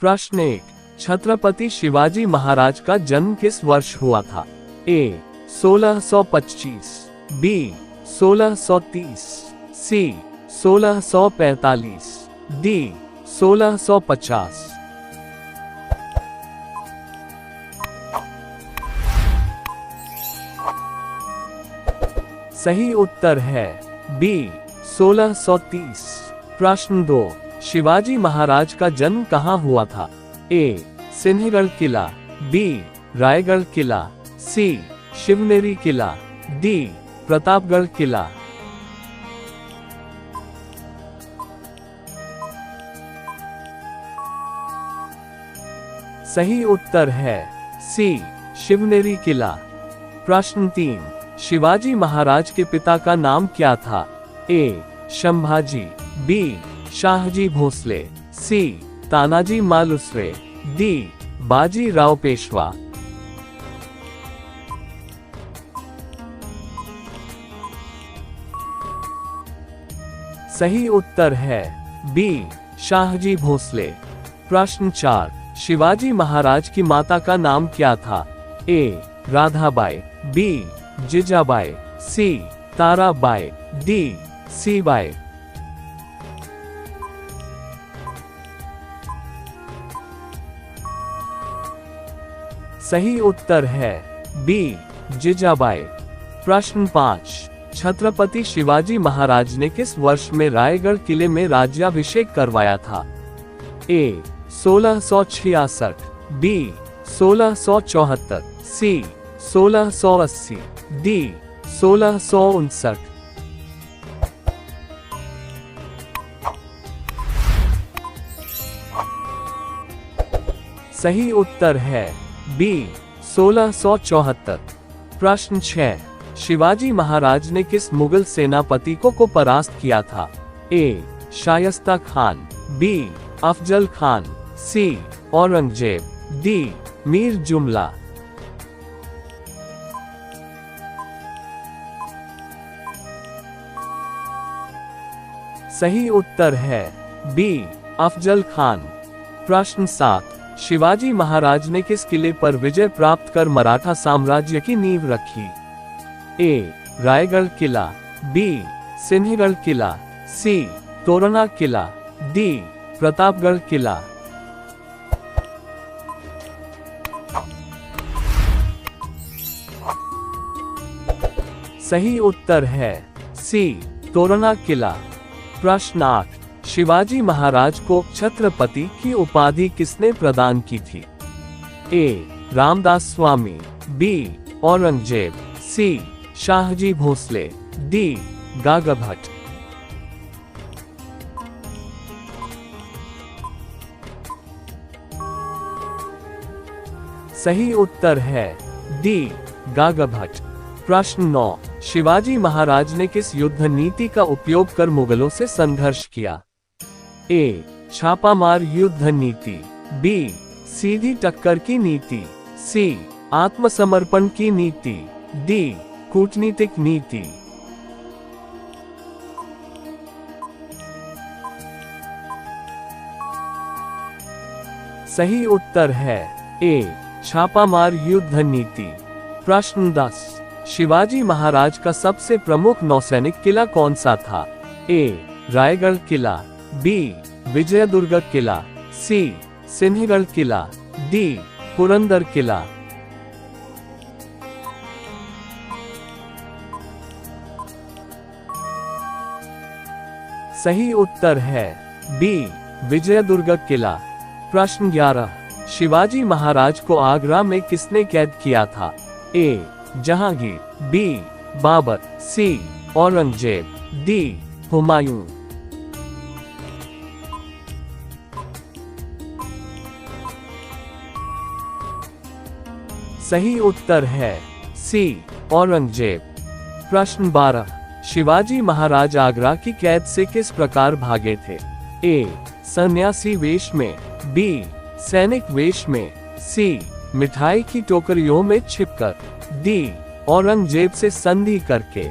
प्रश्न 1, छत्रपति शिवाजी महाराज का जन्म किस वर्ष हुआ था? ए 1625, बी 1630, सी 1645, डी 1650। सही उत्तर है बी 1630। प्रश्न 2, शिवाजी महाराज का जन्म कहाँ हुआ था? ए सिंहगढ़ किला, बी रायगढ़ किला, सी शिवनेरी किला, डी प्रतापगढ़ किला। सही उत्तर है सी शिवनेरी किला। प्रश्न 3, शिवाजी महाराज के पिता का नाम क्या था? ए संभाजी, बी शाहजी भोसले, सी तानाजी मालुसरे, डी बाजी राव पेशवा। सही उत्तर है बी शाहजी भोसले। प्रश्न 4, शिवाजी महाराज की माता का नाम क्या था? ए राधाबाई, बी जिजाबाई, सी ताराबाई, डी सीबाई। सही उत्तर है बी जिजाबाई। प्रश्न 5, छत्रपति शिवाजी महाराज ने किस वर्ष में रायगढ़ किले में राज्याभिषेक करवाया था? ए 1666, बी 1674, सी 1680, डी 1659। सही उत्तर है बी 1674। प्रश्न 6, शिवाजी महाराज ने किस मुगल सेनापति को परास्त किया था? ए शायस्ता खान, बी अफजल खान, सी औरंगजेब, डी मीर जुमला। सही उत्तर है बी अफजल खान। प्रश्न 7, शिवाजी महाराज ने किस किले पर विजय प्राप्त कर मराठा साम्राज्य की नींव रखी? ए रायगढ़ किला, बी सिंहगढ़ किला, सी तोरना किला, डी प्रतापगढ़ किला। सही उत्तर है सी तोरना किला। प्रश्न 8, शिवाजी महाराज को छत्रपति की उपाधि किसने प्रदान की थी? ए रामदास स्वामी, बी औरंगजेब, सी शाहजी भोसले, डी गागा भट्ट। सही उत्तर है डी गागा भट्ट। प्रश्न 9, शिवाजी महाराज ने किस युद्ध नीति का उपयोग कर मुगलों से संघर्ष किया? ए छापामार युद्ध नीति, बी सीधी टक्कर की नीति, सी आत्मसमर्पण की नीति, डी कूटनीतिक नीति। सही उत्तर है ए छापामार युद्ध नीति। प्रश्न 10, शिवाजी महाराज का सबसे प्रमुख नौसैनिक किला कौन सा था? ए रायगढ़ किला, बी विजयदुर्ग किला, सी सिंहगढ़ किला, डी पुरंदर किला। सही उत्तर है बी विजयदुर्ग किला। प्रश्न 11, शिवाजी महाराज को आगरा में किसने कैद किया था? ए जहांगीर, बी बाबर, सी औरंगजेब, डी हुमायूं। सही उत्तर है सी औरंगजेब। प्रश्न 12, शिवाजी महाराज आगरा की कैद से किस प्रकार भागे थे? ए सन्यासी वेश में, बी सैनिक वेश में, सी मिठाई की टोकरियों में छिपकर, डी औरंगजेब से संधि करके।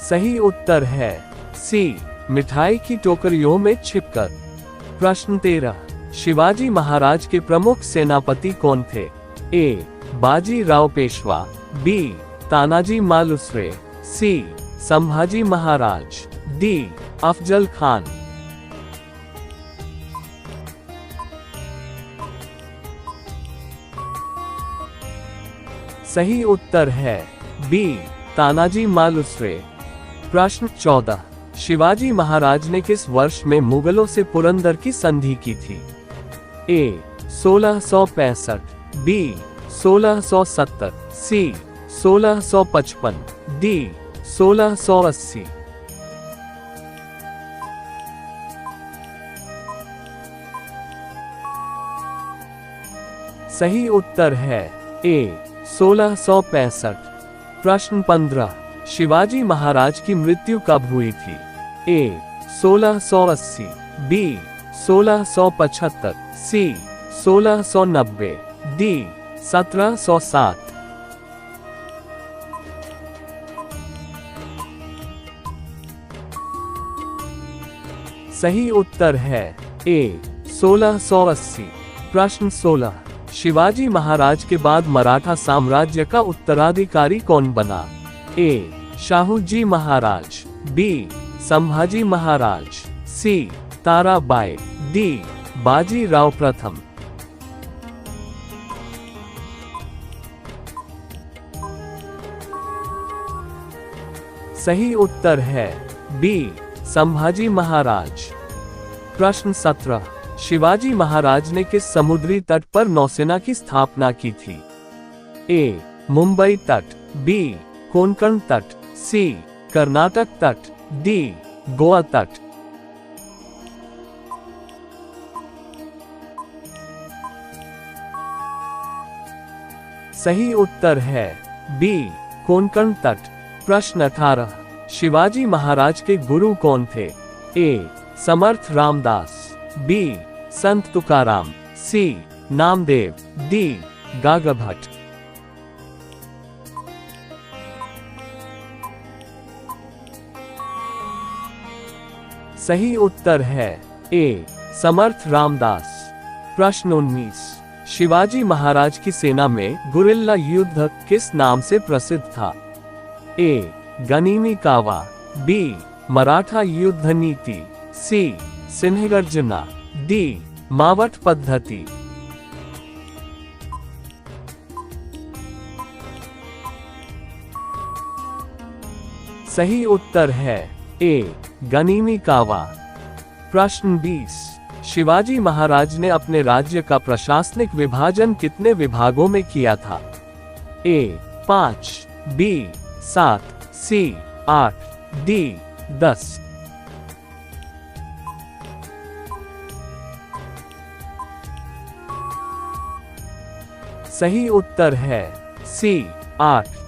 सही उत्तर है सी, मिठाई की टोकरियों में छिपकर। प्रश्न 13, शिवाजी महाराज के प्रमुख सेनापति कौन थे? ए, बाजी राव पेशवा, बी, तानाजी मालुसरे, सी, संभाजी महाराज, डी, अफजल खान। सही उत्तर है बी, तानाजी मालुसरे। प्रश्न 14, शिवाजी महाराज ने किस वर्ष में मुगलों से पुरंदर की संधि की थी? ए, 1665, बी, 1670, सी, 1655, डी, 1680। सही उत्तर है ए, 1665। प्रश्न 15, शिवाजी महाराज की मृत्यु कब हुई थी? ए, 1680, बी, 1675, सी, 1690, डी, 1707। सही उत्तर है ए, 1680। प्रश्न 16, शिवाजी महाराज के बाद मराठा साम्राज्य का उत्तराधिकारी कौन बना? ए, शाहूजी महाराज, बी, संभाजी महाराज, सी, ताराबाई, डी, बाजी राव प्रथम। सही उत्तर है बी, संभाजी महाराज। प्रश्न 17, शिवाजी महाराज ने किस समुद्री तट पर नौसेना की स्थापना की थी? ए, मुंबई तट, बी, कोंकण तट, सी, कर्नाटक तट, डी, गोवा तट। सही उत्तर है बी, कोंकण तट। प्रश्न 18, शिवाजी महाराज के गुरु कौन थे? ए, समर्थ रामदास, बी, संत तुकाराम, सी, नामदेव, डी, गागाभट्ट। सही उत्तर है ए, समर्थ रामदास। प्रश्न 19, शिवाजी महाराज की सेना में गुरिल्ला युद्ध किस नाम से प्रसिद्ध था? ए, गनीमी कावा, बी, मराठा युद्ध नीति, सी, सिंहगर्जना, डी, मावट पद्धति। सही उत्तर है ए, गनीमी कावा। प्रश्न 20, शिवाजी महाराज ने अपने राज्य का प्रशासनिक विभाजन कितने विभागों में किया था? ए, 5, बी, 7, सी, 8, डी, 10। सही उत्तर है सी, 8।